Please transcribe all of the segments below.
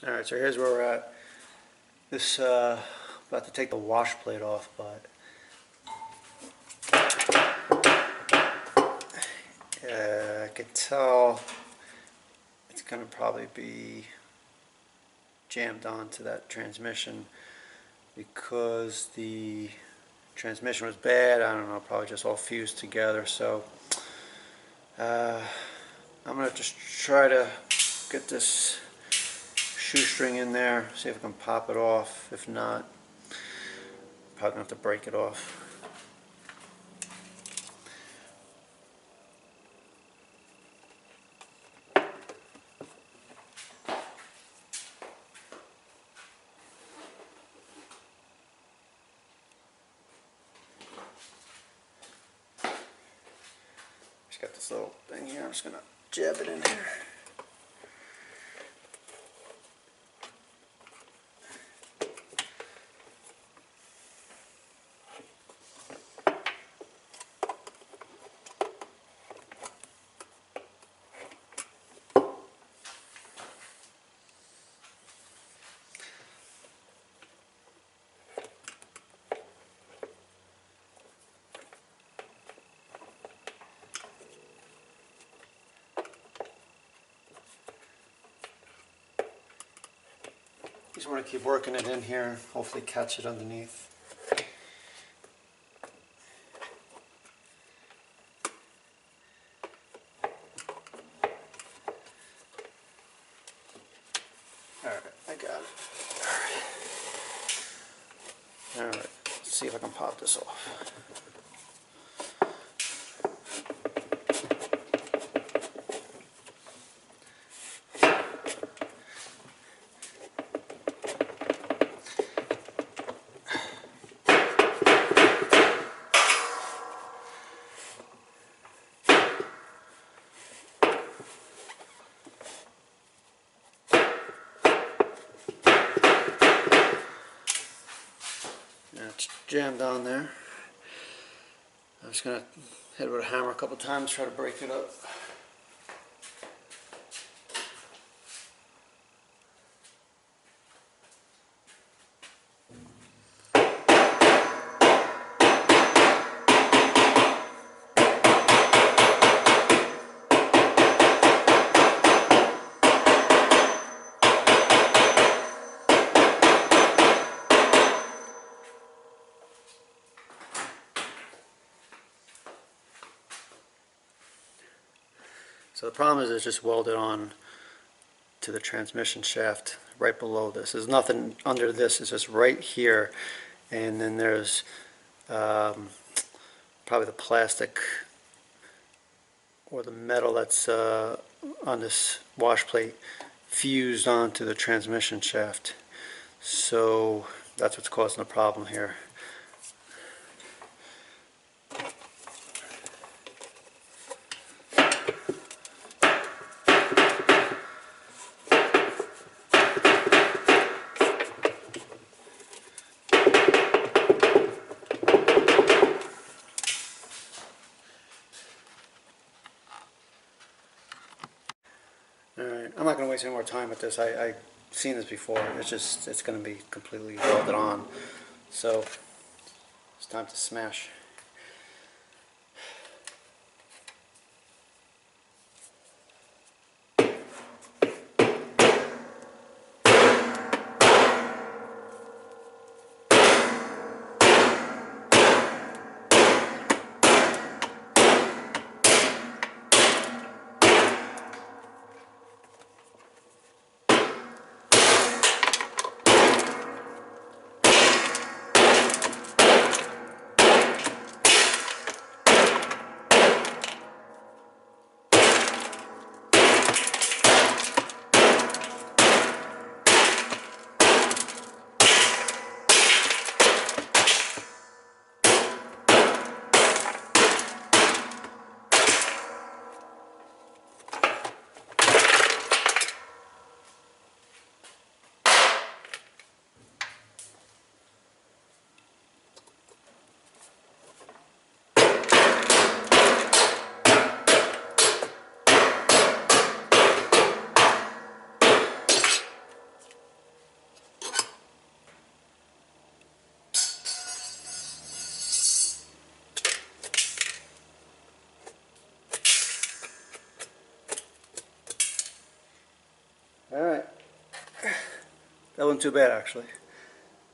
Alright, so here's where we're at. This, about to take the wash plate off, but I can tell it's going to probably be jammed onto that transmission because the transmission was bad. I don't know, probably just all fused together. So I'm going to just try to get this shoestring in there, see if I can pop it off. If not, probably gonna have to break it off. Just got this little thing here. I'm just gonna jab it in here. Just want to keep working it in here, hopefully catch it underneath. Alright, I got it. Alright, let's see if I can pop this off. It's jammed on there. I'm just going to hit it with a hammer a couple times, try to break it up. So the problem is it's just welded on to the transmission shaft right below this. There's nothing under this, it's just right here. And then there's probably the plastic or the metal that's on this wash plate fused onto the transmission shaft. So that's what's causing the problem here. Alright, I'm not going to waste any more time with this. I've seen this before. It's going to be completely welded on. So it's time to smash. That wasn't too bad actually.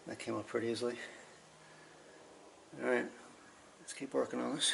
That came up pretty easily. Alright, let's keep working on this.